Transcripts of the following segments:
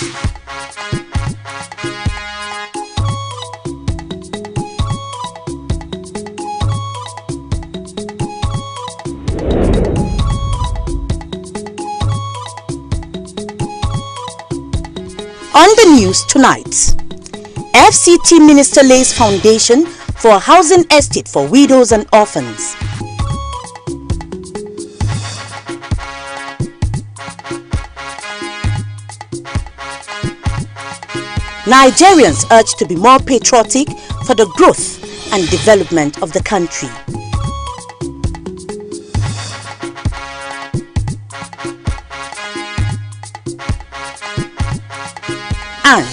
On the news tonight, FCT Minister lays foundation for a housing estate for widows and orphans. Nigerians urged to be more patriotic for the growth and development of the country. And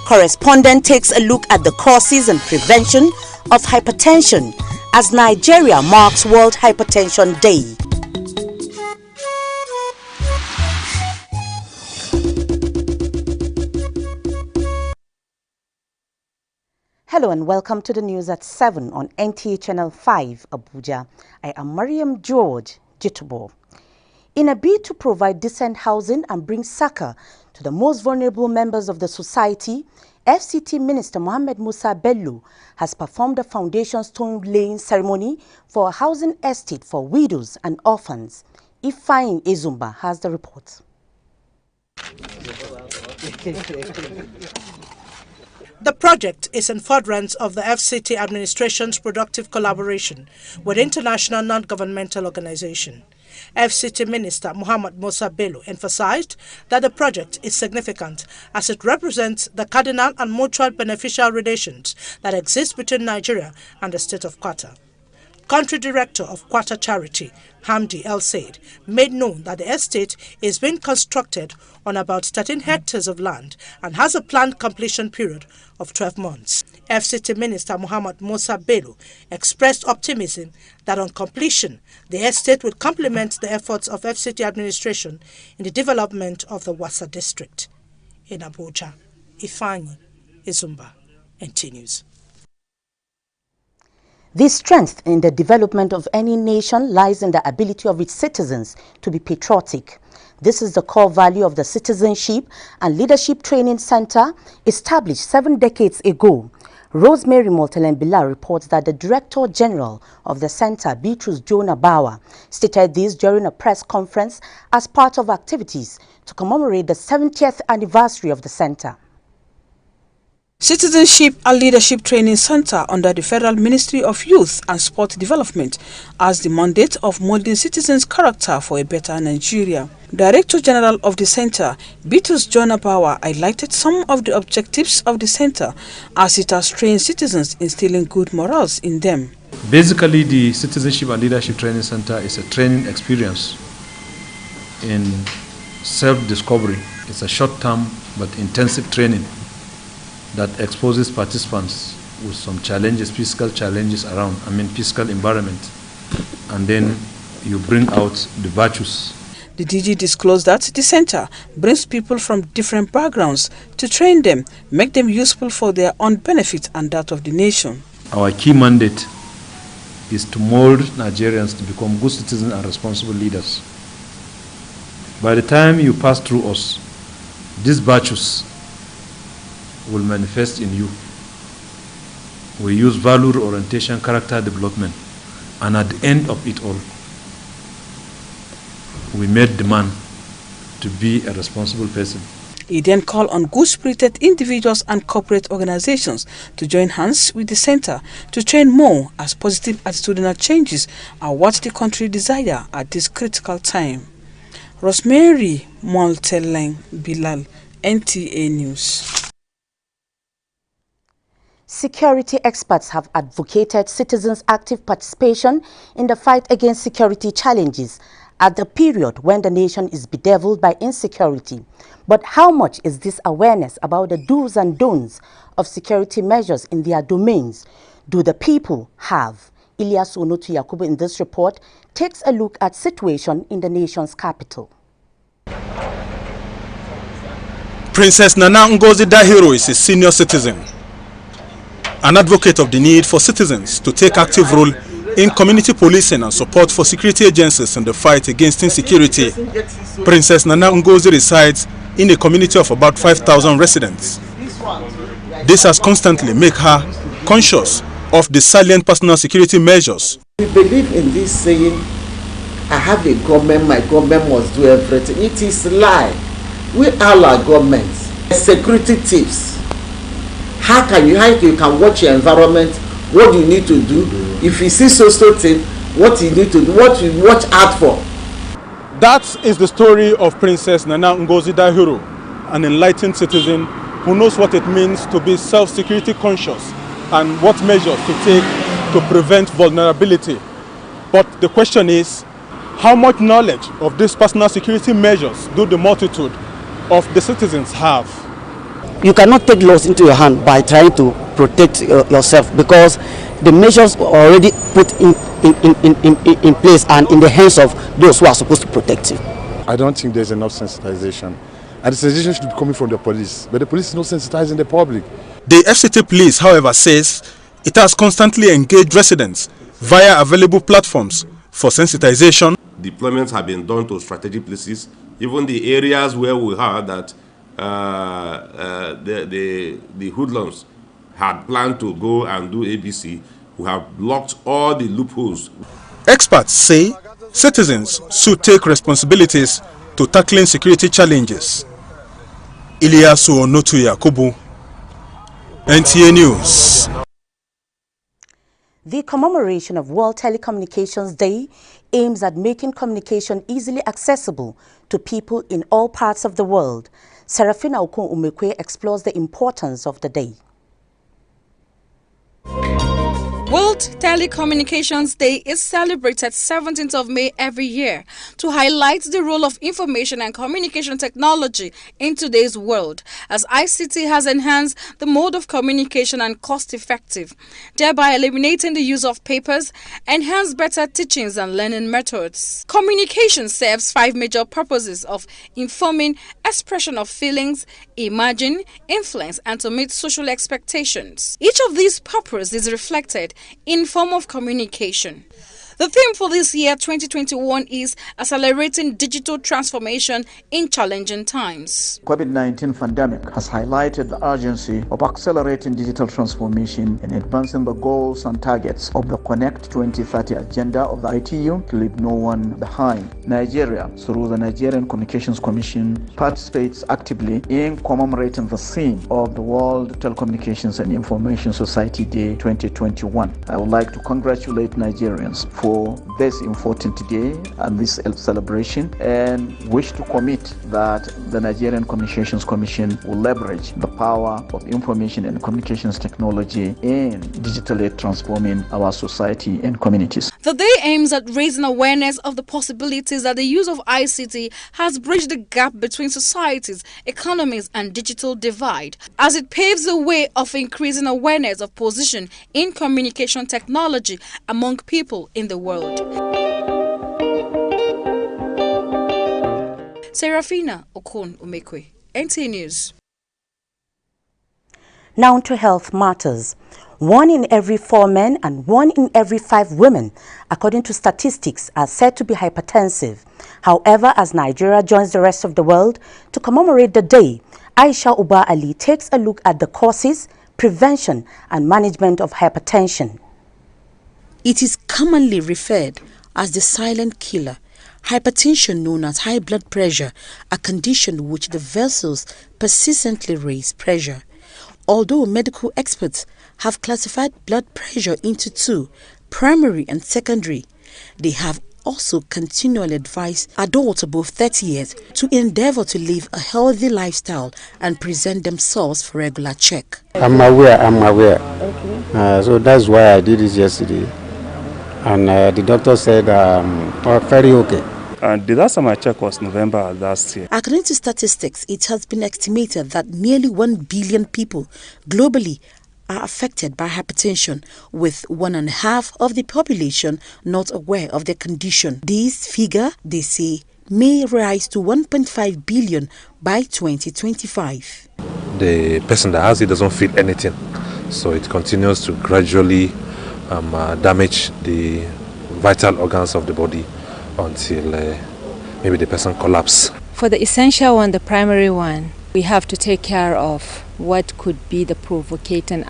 correspondent takes a look at the causes and prevention of hypertension as Nigeria marks World Hypertension Day. Hello and welcome to the news at 7 on NTA Channel 5, Abuja. I am Mariam George Jitubo. In a bid to provide decent housing and bring succor to the most vulnerable members of the society, FCT Minister Mohammed Musa Bello has performed a foundation stone laying ceremony for a housing estate for widows and orphans. Ifeanyi Ezumba has the report. The project is in furtherance of the FCT administration's productive collaboration with international non-governmental organizations. FCT Minister Mohammed Musa Bello emphasized that the project is significant as it represents the cardinal and mutual beneficial relations that exist between Nigeria and the state of Qatar. Country Director of Qatar Charity, Hamdi El Said, made known that the estate is being constructed on about 13 hectares of land and has a planned completion period of 12 months. FCT Minister Mohammed Musa Bello expressed optimism that on completion, the estate will complement the efforts of FCT administration in the development of the Wassa district. In Abuja, Ifeanyi Ezumba, NT News. The strength in the development of any nation lies in the ability of its citizens to be patriotic. This is the core value of the Citizenship and Leadership Training Center established 7 decades ago. Rosemary Moltelembila reports that the Director General of the center, Beatrice Jonah Bauer, stated this during a press conference as part of activities to commemorate the 70th anniversary of the center. Citizenship and Leadership Training Center under the Federal Ministry of Youth and Sport Development has the mandate of molding citizens' character for a better Nigeria. Director General of the center, Beatrice Jonah Bauer, highlighted some of the objectives of the center as it has trained citizens, instilling good morals in them. Basically, the Citizenship and Leadership Training Center is a training experience in self-discovery. It's a short-term but intensive training that exposes participants with some challenges, physical challenges around, physical environment, and then you bring out the virtues. The DG disclosed that the center brings people from different backgrounds to train them, make them useful for their own benefit and that of the nation. Our key mandate is to mold Nigerians to become good citizens and responsible leaders. By the time you pass through us, these virtues will manifest in you. We use value orientation, character development, and at the end of it all, we made the man to be a responsible person. He then called on good-spirited individuals and corporate organizations to join hands with the center to train more, as positive attitudinal changes are what the country desires at this critical time. Rosemary Moltelembila, NTA News. Security experts have advocated citizens' active participation in the fight against security challenges at the period when the nation is bedeviled by insecurity. But how much is this awareness about the do's and don'ts of security measures in their domains do the people have? Ilyas Onotu Yakubu in this report takes a look at situation in the nation's capital. Princess Nana Ngozi Dahiro is a senior citizen, an advocate of the need for citizens to take active role in community policing and support for security agencies in the fight against insecurity. Princess Nana Ngozi resides in a community of about 5,000 residents. This has constantly made her conscious of the salient personal security measures. We believe in this saying, I have a government, my government must do everything. It is a lie. We all are governments. Security tips. How you can watch your environment, what you need to do. If you see so thing, what you need to do, what you watch out for. That is the story of Princess Nana Ngozi Dahiro, an enlightened citizen who knows what it means to be self-security conscious and what measures to take to prevent vulnerability. But the question is, how much knowledge of these personal security measures do the multitude of the citizens have? You cannot take laws into your hand by trying to protect yourself, because the measures are already put in place and in the hands of those who are supposed to protect you. I don't think there's enough sensitization. And the sensitization should be coming from the police, but the police is not sensitizing the public. The FCT police, however, says it has constantly engaged residents via available platforms for sensitization. Deployments have been done to strategic places, even the areas where we heard that the hoodlums had planned to go and do ABC. We have blocked all the loopholes. Experts say citizens should take responsibilities to tackling security challenges. Ilyasu Onotu Yakubu, NTA News. The commemoration of World Telecommunications Day aims at making communication easily accessible to people in all parts of the world. Serafina Okon-Umekwe explores the importance of the day. World Telecommunications Day is celebrated 17th of May every year to highlight the role of information and communication technology in today's world, as ICT has enhanced the mode of communication and cost-effective, thereby eliminating the use of papers, enhance better teachings and learning methods. Communication serves 5 major purposes of informing, expression of feelings, imagine, influence, and to meet social expectations. Each of these purposes is reflected in form of communication. The theme for this year 2021 is accelerating digital transformation in challenging times. COVID-19 pandemic has highlighted the urgency of accelerating digital transformation and advancing the goals and targets of the Connect 2030 agenda of the ITU to leave no one behind. Nigeria, through the Nigerian Communications Commission, participates actively in commemorating the theme of the World Telecommunications and Information Society Day 2021. I would like to congratulate Nigerians for this important day and this celebration, and wish to commit that the Nigerian Communications Commission will leverage the power of information and communications technology in digitally transforming our society and communities. The day aims at raising awareness of the possibilities that the use of ICT has bridged the gap between societies, economies, and digital divide, as it paves the way of increasing awareness of position in communication technology among people in the world. Serafina Okon-Umekwe, NTA News. Now to health matters. 1 in every 4 men and 1 in every 5 women, according to statistics, are said to be hypertensive. However, as Nigeria joins the rest of the world to commemorate the day, Aisha Uba Ali takes a look at the causes, prevention, and management of hypertension. It is commonly referred as the silent killer. Hypertension, known as high blood pressure, a condition which the vessels persistently raise pressure. Although medical experts have classified blood pressure into 2, primary and secondary, they have also continually advised adults above 30 years to endeavor to live a healthy lifestyle and present themselves for regular check. I'm aware. Okay. So that's why I did it yesterday. And the doctor said, very okay. And the last time I checked was November last year. According to statistics, it has been estimated that nearly 1 billion people globally are affected by hypertension, with 1.5 of the population not aware of their condition. This figure, they say, may rise to 1.5 billion by 2025. The person that has it doesn't feel anything, so it continues to gradually damage the vital organs of the body until maybe the person collapses. For the essential one, the primary one, we have to take care of what could be the provocating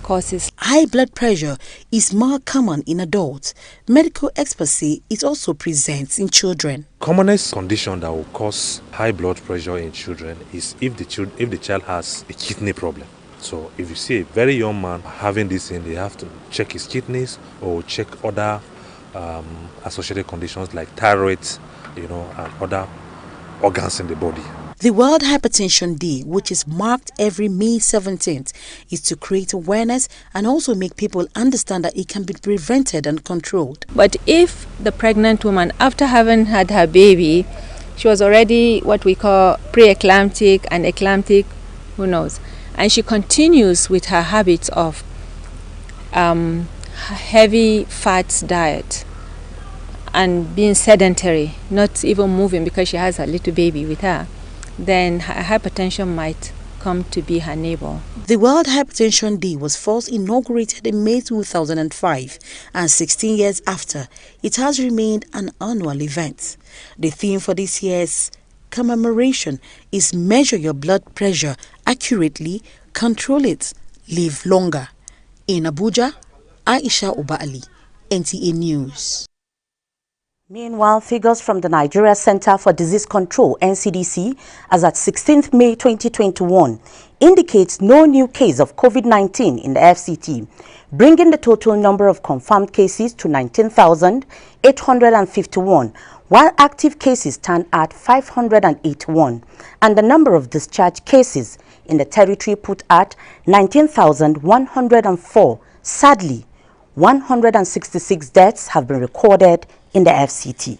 causes. High blood pressure is more common in adults. Medical experts say it also presents in children. Commonest condition that will cause high blood pressure in children is if the child has a kidney problem. So if you see a very young man having this thing, they have to check his kidneys or check other associated conditions like thyroid, and other organs in the body. The World Hypertension Day, which is marked every May 17th, is to create awareness and also make people understand that it can be prevented and controlled. But if the pregnant woman, after having had her baby, she was already what we call pre-eclamptic and eclamptic, who knows, and she continues with her habits of heavy fat diet and being sedentary, not even moving because she has a little baby with her, then hypertension might come to be her neighbor. The World Hypertension Day was first inaugurated in May 2005, and 16 years after, it has remained an annual event. The theme for this year's commemoration is Measure Your Blood Pressure Accurately, Control It, Live Longer. In Abuja, Aisha Obaali, NTA News. Meanwhile, figures from the Nigeria Center for Disease Control, NCDC, as at 16th May 2021, indicates no new case of COVID-19 in the FCT, bringing the total number of confirmed cases to 19,851, while active cases stand at 581, and the number of discharged cases in the territory put at 19,104. Sadly, 166 deaths have been recorded in the FCT.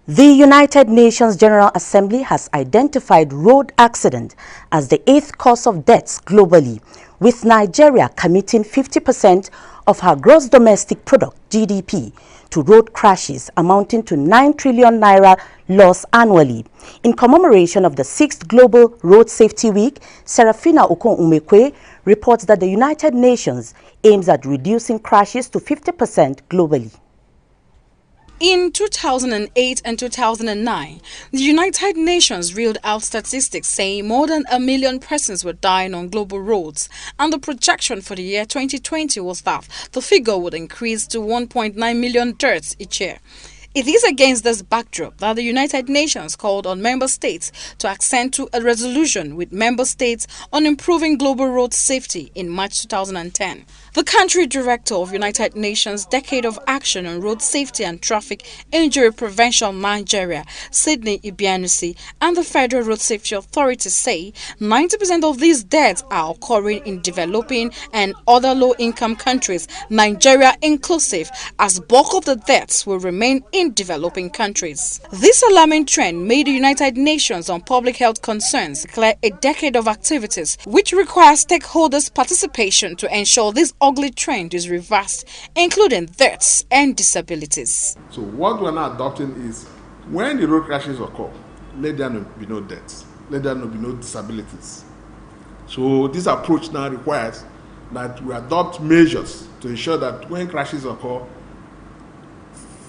The United Nations General Assembly has identified road accident as the 8th cause of deaths globally, with Nigeria committing 50% of her gross domestic product (GDP) to road crashes, amounting to 9 trillion naira loss annually. In commemoration of the 6th Global Road Safety Week, Serafina Okon-Umekwe reports that the United Nations aims at reducing crashes to 50% globally. In 2008 and 2009, the United Nations reeled out statistics saying more than 1 million persons were dying on global roads, and the projection for the year 2020 was that the figure would increase to 1.9 million deaths each year. It is against this backdrop that the United Nations called on member states to accede to a resolution with member states on improving global road safety in March 2010. The country director of United Nations Decade of Action on Road Safety and Traffic Injury Prevention Nigeria, Sydney Ibianusi, and the Federal Road Safety Authority say 90% of these deaths are occurring in developing and other low-income countries, Nigeria inclusive, as bulk of the deaths will remain in developing countries. This alarming trend made the United Nations on Public Health Concerns declare a decade of activities which requires stakeholders' participation to ensure this ugly trend is reversed, including deaths and disabilities. So what we're now adopting is when the road crashes occur, let there be no deaths, let there be no disabilities. So this approach now requires that we adopt measures to ensure that when crashes occur,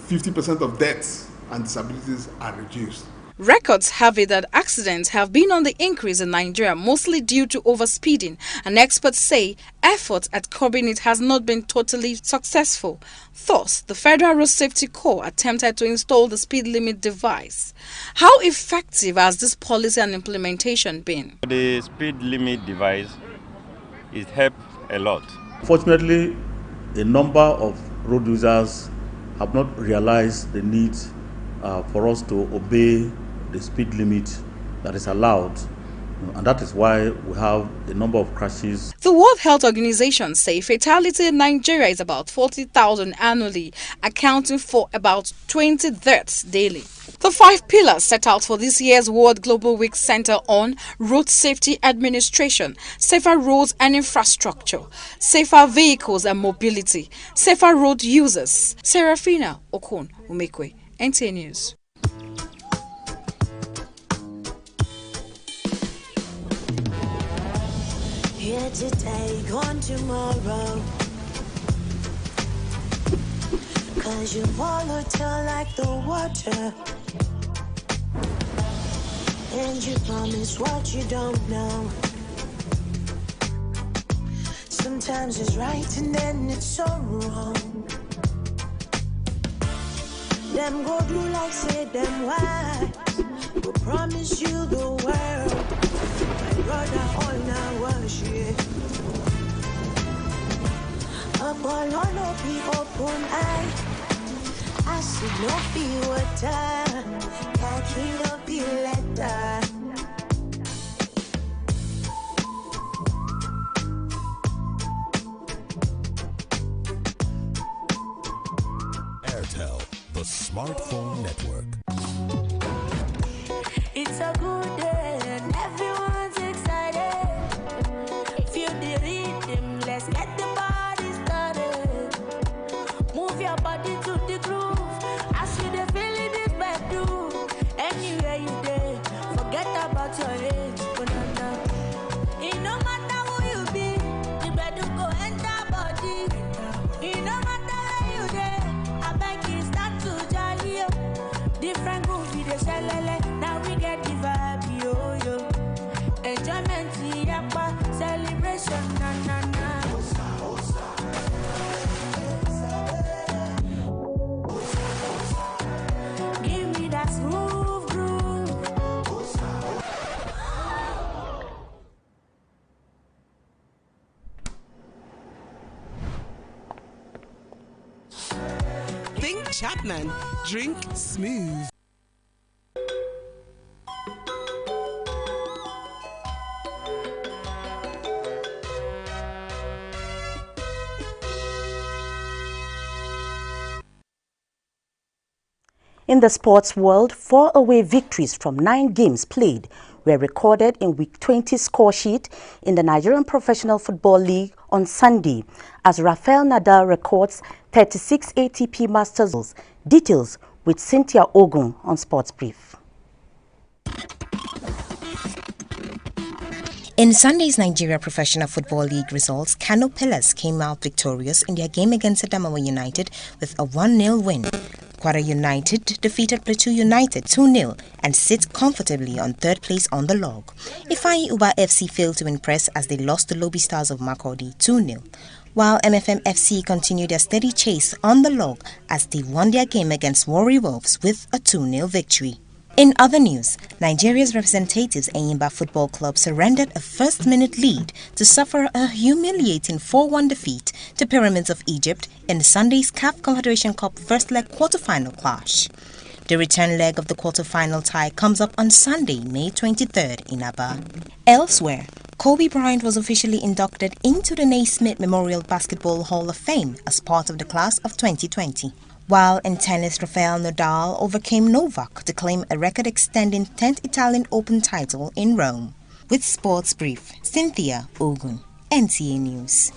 50% of deaths and disabilities are reduced. Records have it that accidents have been on the increase in Nigeria, mostly due to overspeeding, and experts say efforts at curbing it has not been totally successful. Thus, the Federal Road Safety Corps attempted to install the speed limit device. How effective has this policy and implementation been? The speed limit device it helped a lot. Fortunately, a number of road users have not realized the need for us to obey the speed limit that is allowed, and that is why we have a number of crashes. The World Health Organization say fatality in Nigeria is about 40,000 annually, accounting for about 20 deaths daily. The 5 pillars set out for this year's World Global Week center on road safety administration, safer roads and infrastructure, safer vehicles and mobility, safer road users. Serafina Okon-Umekwe, NTA News. Here today, gone tomorrow. 'Cause you volatile like the water. And you promise what you don't know. Sometimes it's right and then it's so wrong. Them go do like say them why. We promise you the world. My brother all now worship. Up all no be open eye. I see no be water. Khaki no be letter. Airtel, the smartphone network. It's a good day and everyone's excited. Feel the rhythm, let's get the party started. Move your body to the groove as you dey feel it is bedroom. Anywhere you dey, forget about your age. Banana. It no matter who you be, the bedroom go enter body. It no matter where you dey, I beg you start to jolly. Different groups we dey shelele, now we get the vibe, yo yo. Enjoyment, yapa, celebration, na na na. Give me that smooth groove. Think Chapman, drink smooth. In the sports world, 4 away victories from 9 games played were recorded in Week 20 score sheet in the Nigerian Professional Football League on Sunday, as Rafael Nadal records 36 ATP Masters. Details with Cynthia Ogun on Sports Brief. In Sunday's Nigeria Professional Football League results, Kano Pillars came out victorious in their game against Adamawa United with a 1-0 win. Kwara United defeated Plateau United 2-0 and sit comfortably on 3rd place on the log. Ifeanyi Uba FC failed to impress as they lost to Lobby Stars of Makurdi 2-0, while MFM FC continued their steady chase on the log as they won their game against Warri Wolves with a 2-0 victory. In other news, Nigeria's representatives Enyimba Football Club surrendered a first-minute lead to suffer a humiliating 4-1 defeat to Pyramids of Egypt in Sunday's CAF Confederation Cup first leg quarter-final clash. The return leg of the quarter-final tie comes up on Sunday, May 23rd in Aba. Elsewhere, Kobe Bryant was officially inducted into the Naismith Memorial Basketball Hall of Fame as part of the class of 2020. While in tennis, Rafael Nadal overcame Novak to claim a record-extending 10th Italian Open title in Rome. With Sports Brief, Cynthia Ogun, NTA News.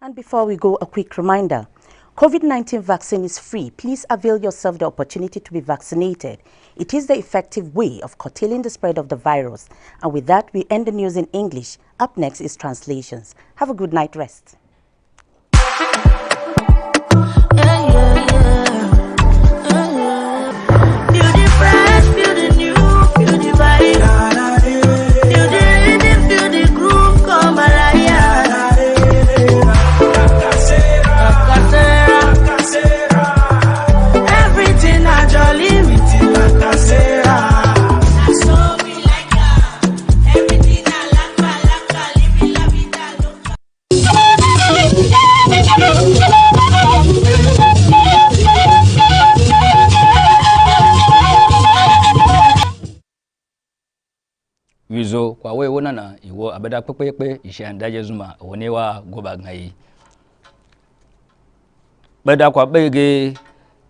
And before we go, a quick reminder. COVID-19 vaccine is free. Please avail yourself the opportunity to be vaccinated. It is the effective way of curtailing the spread of the virus. And with that, we end the news in English. Up next is translations. Have a good night rest. Wizo kwa we wona na iwo abeda pepepe ishandaje zuma wonewa goba ngai beda kwa bege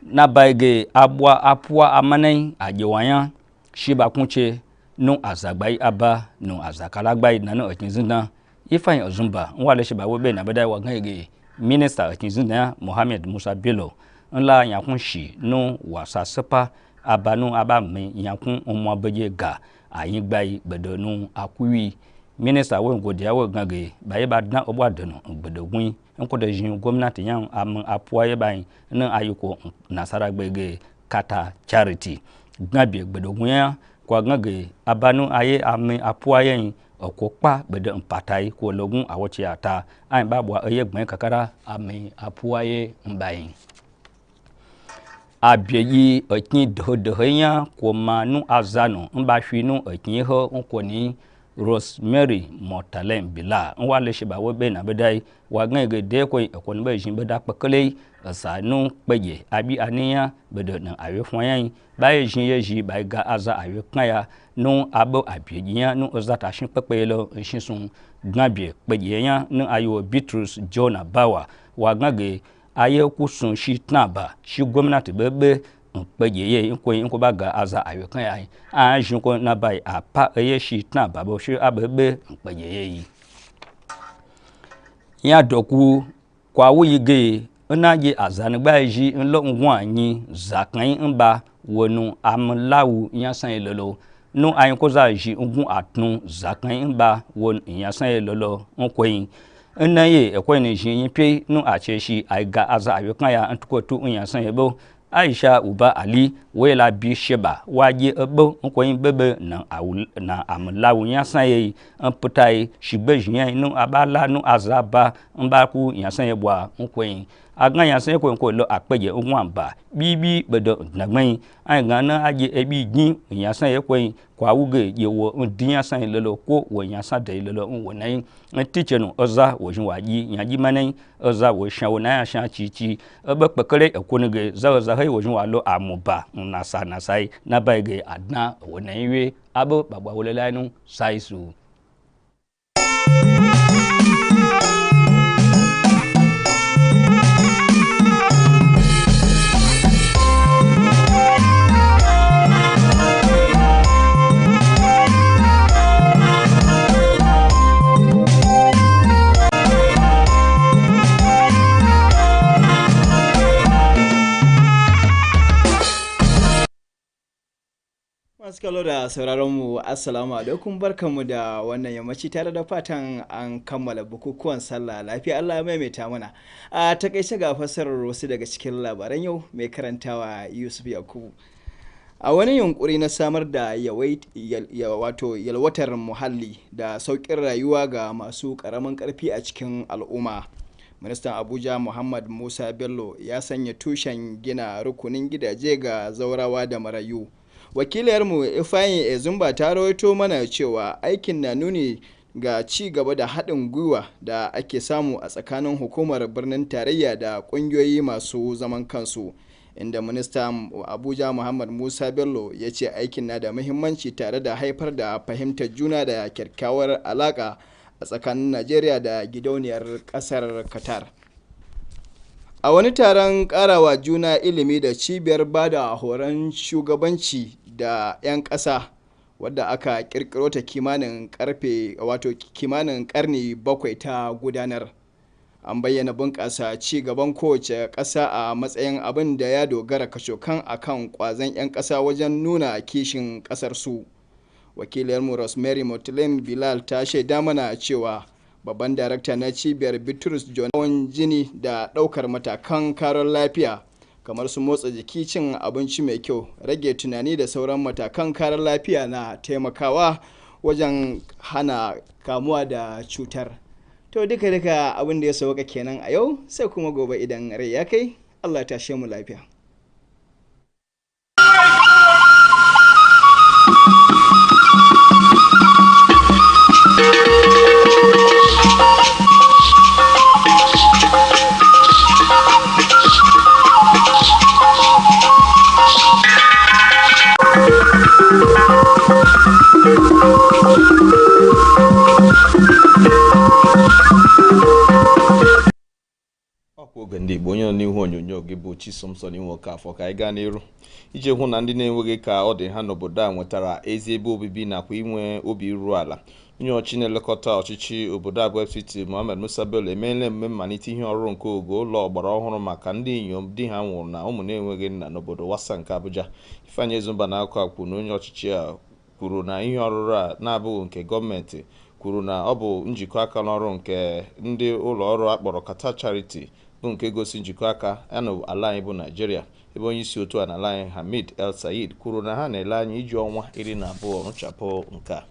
na baige abwa apwa amanai ajewanya shiba kunche no azagbai aba no azakalagbai na no okinzinda ifan ozumba nwale shiba we be na beda wa ngai minister okinzinda Mohammed Musa Bello nla yakun shi no wasa sepa aba no aba me yakun omo beje ga ayin gbai gbedonu akuwi minister we ngodi awo gange baye ba dan obwa denu gbedogun nko da jin gwamnati yan am apua ye bai na ayuko nasara gbege kata charity gnabe gbedogun ya kwa gnage abanu aye am apua ye okokpa bede mpatai ko logun awochi ata an babwa eye gbon kakara am apua ye mbai abieyi ekin dodohenya ko manu azano mba hwinu ekin ho nkoni Rosemary Mortalen Bila nwa le shiba wo be na bedai wa ngege de ko ekon be jin be da pekele asanu peje abi aniya bedo na awe fwanyan ba jin ye ji ba ga aza awe kan ya no abo abieyi no ozata shin pepe lo shin sun gbabie peje yan no ayo Beatrice Jonah Bawa wa ngege aye kusun shi tnaba shi gwamnati bebe peje ye inko baga aza ayo kan ya a jin ko na bai apa eye shi tnaba bo shi abebe peje ye ya doku kwa wuyige onaje azan gba ji nlo ngwan anyi zakan nba wonu amlawu yansan lolo no ayin ko za ji ngun atun zakan nba won yansan lolo nkoyin naye ekweni ji yin pe no acheshi aiga aza ayo kan ya ntukotu yansan ebo Aisha Uba Ali wela bi sheba waje ebo nkoyin bebe na amlawu yansan ye amputai shibe jiyan no abala no azaba mbaku yansan ye bwa nkoyin agan yansan ko lo apeje ogun amba bibi bedo nagban an gana aje ebi gin yansan ye ko kwa wuge ye wo ndin yansan lolo ko wo yansan de lolo wo nan teacher no oza wo jin waji yanji manan oza wo shan wo na shan chichi ebe pekere ekonige za he wo jin wa lo amuba na sai na baige adna wo nan yiwe abo bagba wo le lanu saisu masu kallo da sauraron mu assalamu alaikum barkanmu da wannan yammaci tare da fatan an kammala bukukuwan sallah lafiya Allah ya maimaita mana a takaice ga fassarar wasu daga cikin labaran yau mai karantawa Yusuf Yakubu a wani yunkuri na samar da yalwatar muhalli da sauƙin rayuwa ga masu ƙaramin ƙarfi a cikin al'umma ministan Abuja Muhammad Musa Bello ya sanya tushen gina rukunin gidaje ga zaurawa da marayu wakilayarmu Ifeanyi Ezumba ta rawaito mana cewa aikin na nuni ga ci gaba da haɗin gwiwa da ake samu a tsakanin hukumar birnin tarayya da ƙungiyoyi masu zaman kansu inda ministan Abuja Muhammad Musa Bello ya ce aikin na da muhimmanci tare da haifar da fahimtar juna da kyakkyawar alaƙa a tsakanin Najeriya da gidauniyar ƙasar Qatar. A wani taron ƙarawa juna ilimi da cibiyar bada horon shugabanci da 'yan ƙasa wadda aka ƙirƙiro ta kimanin ƙarni 7 ta gudanar. An bayyana bunƙasa ci gaban kowace ƙasa a matsayin abin da ya dogara kacokan akan ƙwazon 'yan ƙasa wajen nuna kishin ƙasar su. Wakiliyarmu Rosemary Mortalen Bilal ta shaida mana cewa babban darakta na cibiyar Bitrus John jini da ɗaukar matakan karon lafiya kamar su motsa jiki, cin abinci mai kyau, rage tunani da sauran matakan karon lafiya na taimakawa wajen hana kamuwa da cutar. To duka abin da ya sauka kenan a yau sai kuma gobe idan rai ya kai Allah ta mu lafiya. oge ndị Igbo onye nọ n'ihu onyonyo gị bụ Chisomson Nwokafọ ka anyị gaa n'iru iji hụ na ndị na-enweghị ka ọ dị ha n'obodo a nwetara ezi ebe obibi nakwa inwe obi iru ala. Onye ọchị na-elekọta ọchịchị obodo Abia FCT Muhammad Musa Bello emeela mmemme mmalite ihe ọrụ nke ogo ụlọ ọgbara ọhụrụ maka ndị inyom di ha nwụrụ na ụmụ na-enweghị nna n'obodo Wasa nke Abuja. Ifeanyi Ezumba na-akọ akwụ na onye ọchịchị a kwuru na ihe ọrụrụ a na-abụghị nke gọọmenti kwuru na ọ bụ njikọ aka n'ọrụ nke ndị ụlọ ọrụ akpọrọ Qatar Charity bụ nke gosi njikọ aka ya na ala anyị bụ Naijiria, ebe onye isi otu a n'ala anyị Hamid El Sayed kwuru na ha na-ele anya iji ọnwa 12 rụchapụ nke a.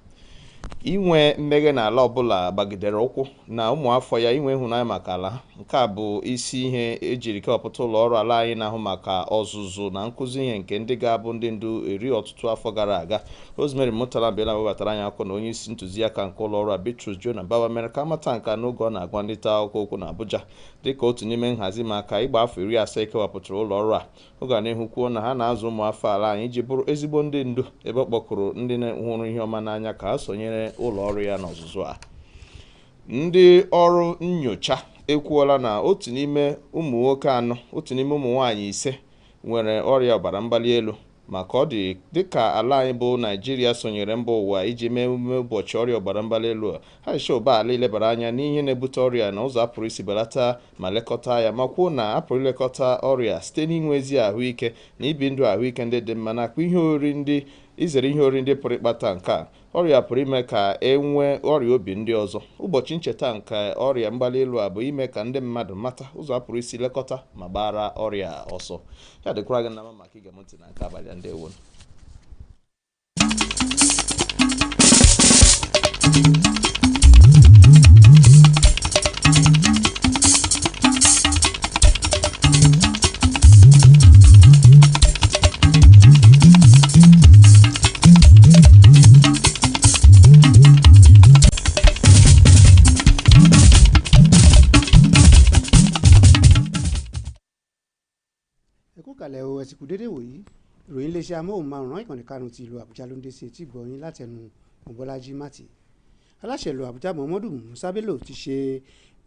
Inwe mmeghe n'ala ọbụla gbagidere ụkwụ na ụmụafọ ya inwe ịhụnanya maka ala. Nke a bụ isi ihe ejiri kewapụta ụlọ ọrụ ala anyị na-ahụ maka ọzụzụ na nkụzi ihe nke ndị ga-abụ ndị ndu eri ọtụtụ afọ gara aga. Rosemary Murtala Bela webatara anyị akụkọ na onye isi ntụziaka nke ụlọ ọrụ a Bitrus Jonah Bawa mere ka amata nka n'oge ọ na-agwa ndị nta akụkọ okwu na Abuja dịka otu n'ime nhazi maka ịgba afọ 70 kewapụtara ụlọ ọrụ a. Ọ ga n'ihu kwuo na ha na-azụ ụmụafọ ala anyị iji bụrụ ezigbo ndị ndu, ebe ọ kpọkụrụ ndị hụrụ ihe ọma n'anya ka ha sonyere ụlọ ọrụ ya n'ọzụzụ a. Ndị ọrụ nnyocha ekwuola na otu n'ime ụmụ nwoke 4, otu n'ime ụmụ nwaanyị 5 nwere ọrịa ọbara mgbali elu, maka ọ dị dịka ala anyị bụ Naijiria sonyere mba ụwa iji mee emume ụbọchị ọrịa ọbara mgbali elu a. Aisha Ubali lebara anya n'ihe na-ebute ọrịa na ụzọ apụrụ isi belata ma lekọta ya, ma kwuo na apụrụ ilekọta ọrịa site n'inwe ezi ahụike na ibi ndụ ahụike ndị dị mma, nakwa izere ihe ori ndị pụrụ ịkpata nke a. Ọrịa pụrụ ime ka e nwee ọrịa obi ndị ọzọ. Ụbọchị ncheta nke ọrịa mgbali elu a bụ ime ka ndị mmadụ mata ụzọ apụrụ isi lekọta ma gbara ọrịa ọsọ. Ya dịkwara gị na mma maka ige m ntị na nke abalị a. Ndewo. Kalẹ̀ o ẹ̀sìnkú dédé wòyí ìròyìn iléeṣẹ́ amóhùnmáwòrán ìkànnì karùn-ún ti ìlú Àbújá ló ń dé sí etí gbọ̀nyìn látẹnu Mọ́bọ́lájí Mátì. Aláṣẹ ìlú Àbújá Muhammadu Musa Bello ti ṣe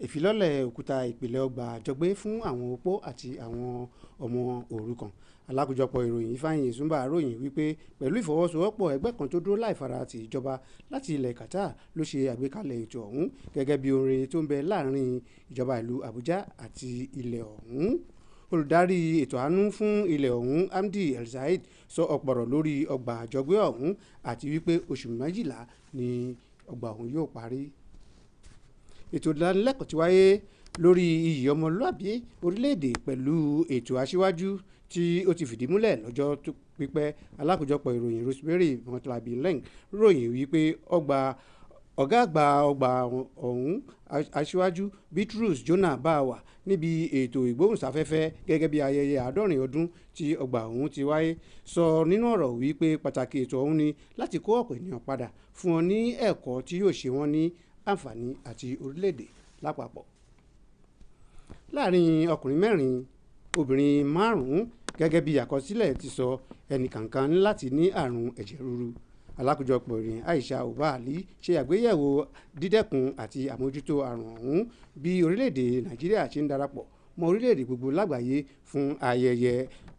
ìfilọ́lẹ̀ òkúta ìpìlẹ̀ ọgbà àjọgbé fún àwọn opó àti àwọn ọmọ òrukàn. Alákòjọpọ̀ ìròyìn Ifeanyi Zumba ròyìn wípé pẹ̀lú ìfọwọ́sowọ́pọ̀ ẹgbẹ́ kan tó dúró láìfara ti ìjọba láti ilẹ̀ Qatar ló ṣe àgbékalẹ̀ ètò ọ̀hún gẹ́gẹ́ bí oore tó ń bẹ láàrin ìjọba ìlú Àbújá àti ilẹ̀ ọ̀hún. Olùdarí ètò àánú fún ilẹ̀ ọ̀hún Hamdi El Sayed sọ ọ̀pọ̀rọ̀ lórí ọgbà àjọgbé ọ̀hún àti wípé oṣù 12 ni ọgbà ọ̀hún yóò parí. Ètò ìdánilẹ́kọ̀ọ́ ti wáyé lórí iyì ọmọlúàbí orílẹ̀-èdè pẹ̀lú ètò aṣíwájú tí ó ti fìdí múlẹ̀ lọ́jọ́ tó pípẹ́. Alákòjọpọ̀ ìròyìn Rosemary Murtala Bela ròyìn wípé ọ̀gá àgbà ọgbà ọ̀hún aṣíwájú Bitrus Jonah Bawa níbi ètò ìgbóhùnsáfẹ́fẹ́ gẹ́gẹ́ bí ayẹyẹ 70 ọdún tí ọgbà ọ̀hún ti wáyé sọ nínú ọ̀rọ̀ wípé pàtàkì ètò ọ̀hún ni láti kó ọ̀pọ̀ ènìyàn padà fún wọn ní ẹ̀kọ́ tí yóò ṣe wọ́n ní àǹfààní àti orílẹ̀-èdè lápapọ̀. Láàrin ọkùnrin 4 obìnrin 5 gẹ́gẹ́ bí àkọsílẹ̀ ti sọ, ẹnìkọ̀ọ̀kan ní láti ní àrùn ẹ̀jẹ̀ ríru. Alákòjọpọ̀ ìròyìn Aisha Ubali ṣe àgbéyẹ̀wò dídẹ́kun àti àmójútó àrùn ọ̀hún bí orílẹ̀-èdè Nàìjíríà ṣe ń darapọ̀ mọ́ orílẹ̀-èdè gbogbo lágbàáyé fún ayẹyẹ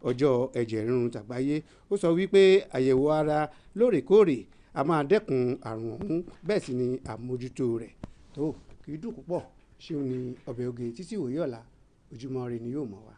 ọjọ́ ẹ̀jẹ̀ ríru tàgbáyé. Ó sọ wípé àyẹ̀wò ara lóòrèkóòrè a máa dẹ́kun àrùn ọ̀hún, bẹ́ẹ̀ sì ni àmójútó rẹ̀ tó kì í dùn púpọ̀. ṣéun ni ọbẹ̀ oge títí ìwòye ọ̀la Ojúmọ́ Ire ni yóò mọ̀ wá.